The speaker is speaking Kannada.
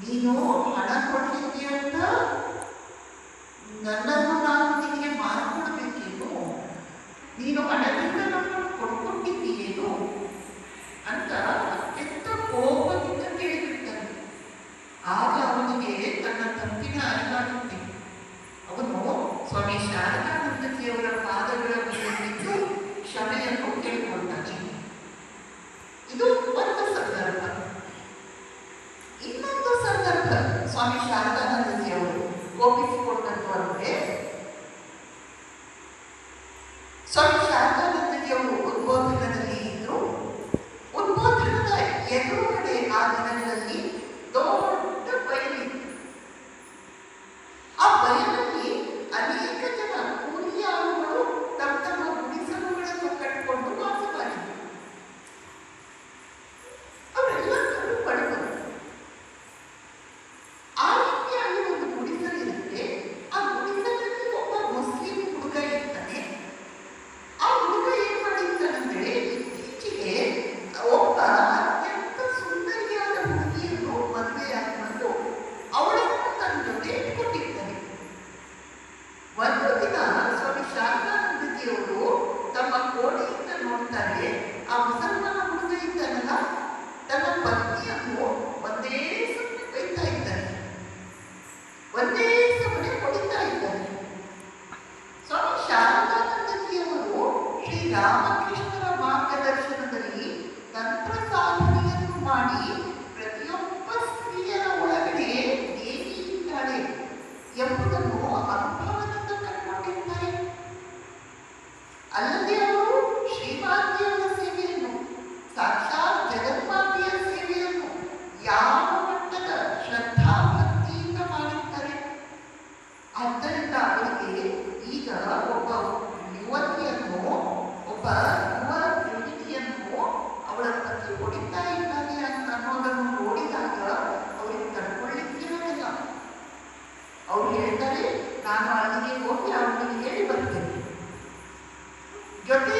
ನೀನು ಹಣ ಕೊಡ್ಲಿಕ್ಕೆ ಅಂತ ನನ್ನನ್ನು ನಾನು ನಿನಗೆ ಮಾರ್ಕೊಡ್ಬೇಕೇನು? ನೀನು ಹಣದಿಂದ ನನ್ನನ್ನು ಕೊಡ್ಕೊಂಡಿದ್ದೀಯೇನು ಅಂತ ಅತ್ಯಂತ ಕೋಪದಿಂದ ಕೇಳಿಬಿಡ್ತಾನೆ. ಆಗ ಅವನಿಗೆ ತನ್ನ ತಪ್ಪಿನ ಅರಿವಾಗುತ್ತೆ. ಅವನು ಸ್ವಾಮಿ ಶಾರದಾನಂದಜಿಯವರ ಪಾದಗಳ ಮೇಲೆ ಬಿದ್ದು ಕ್ಷಮೆಯನ್ನು ಕೇಳಿಕೊಳ್ತಾನೆ. ಇದು ಒಂದು ಸಂದರ್ಭ. ಇನ್ನೊಂದು ಸಂದರ್ಭ ಸ್ವಾಮಿ ಶಾರದಾನಂದಜಿಯವರು ಕೋಪಿಸಿಕೊಂಡದ್ದು ಅಂದರೆ, ಸ್ವಾಮಿ ಶಾರದಾನಂದಜಿಯವರು ಉದ್ಬೋಧನದಲ್ಲಿ ಇದ್ದು, ಉದ್ಬೋಧನದ ಎದುರುಗಡೆ ಆ ದಿನಗಳಲ್ಲಿ ದೊಡ್ಡ ಬಯಲಿತ್ತು. ಆ ಬಯಲಲ್ಲಿ ಅನೇಕ ಜನ ಕೂಲಿ ಆಳುಗಳು ತಮ್ಮ ತಮ್ಮ ಗುಡಿಸಲುಗಳನ್ನು ಕಟ್ಟಿಕೊಂಡು ವಾಸವಾಗಿದ್ದರು. ಅವರೆಲ್ಲ ಕಡು ಬಡವರು. ಆ ರೀತಿಯಾಗಿ ಒಂದು ಗುಡಿಸಲಿರುತ್ತೆ. ಆ ಗುಡಿಸಲಲ್ಲಿ ಒಬ್ಬ ಮುಸ್ಲಿಂ ಹುಡುಗ ಇರ್ತಾನೆ. ಆ ಹುಡುಗ ಏನ್ ಮಾಡಿರ್ತಾನಂದ್ರೆ, ಇತ್ತೀಚೆಗೆ ಒಬ್ಬ ಅತ್ಯಂತ ಸುಂದರಿಯಾದ ಹುಡುಗಿಯನ್ನು ಮದುವೆಯಾಗಿಕೊಂಡು ಅವಳನ್ನು ತನ್ನ ಜೊತೆ ಇಟ್ಕೊಂಡಿರ್ತಾನೆ. ಒಂದು ದಿನ ಸ್ವಾಮಿ ಶಾರದಾನಂದಜಿಯವರು ತಮ್ಮ ಕೋಣೆಯಿಂದ ನೋಡ್ತಾರೆ, ಆ ಮುಸಲ್ಮಾನ ಹುಡುಗ ಇದ್ದಾನಲ್ಲ, ತನ್ನ ಪತ್ನಿಯನ್ನು ಒಂದೇ ಸಮನೆ ಬೈತಾ ಇದ್ದಾನೆ, ಒಂದೇ ಸಮನೆ ಹೊಡಿತಾ ಇದ್ದಾನೆ. ಸ್ವಾಮಿ ಶಾರದಾನಂದಜಿಯವರು ಶ್ರೀರಾಮಕೃಷ್ಣರ ಮಾರ್ಗದರ್ಶನದಲ್ಲಿ ತಂತ್ರ ಸಾಧನೆಯನ್ನು ಮಾಡಿ ಪ್ರತಿಯೊಬ್ಬ ಸ್ತ್ರೀಯರ ಒಳಗಡೆ ದೇವಿ ಇದ್ದಾಳೆ ಎಂಬುದನ್ನು ಅನುಭವದಿಂದ ಕಂಡುಕೊಂಡಿರ್ತಾರೆ. ಅಲ್ಲದೆ ಅವರು ಶ್ರೀಮಾತೆಯವರ ಸೇವೆಯನ್ನು, ಸಾಕ್ಷಾತ್ ಜಗನ್ಮಾತೆಯ ಸೇವೆಯನ್ನು ಯಾವ ಮಟ್ಟದ ಶ್ರದ್ಧಾಭಕ್ತಿಯಿಂದ ಮಾಡಿರ್ತಾರೆ. ಆದ್ದರಿಂದ ಅವರಿಗೆ ಈಗ ಒಬ್ಬ ಯುವತಿಯನ್ನು, ಒಬ್ಬ ಯುವತಿಯನ್ನು ಅವಳ ಪತಿ ಹೊಡಿತಾ ಇದ್ದಾನೆ ಅಂತ ಅನ್ನೋದನ್ನು ನೋಡಿದಾಗ ಅವರಿಗೆ ತಡ್ಕೊಳ್ಳಿಕ್ಕೆ ಆಗಲ್ಲ. ಅವ್ರು ಹೇಳ್ತಾರೆ, ನಾನು ಅಲ್ಲಿಗೆ ಹೋಗಿ ಅವನಿಗೆ ಹೇಳಿ ಬರ್ತೇನೆ. ಜೊತೆ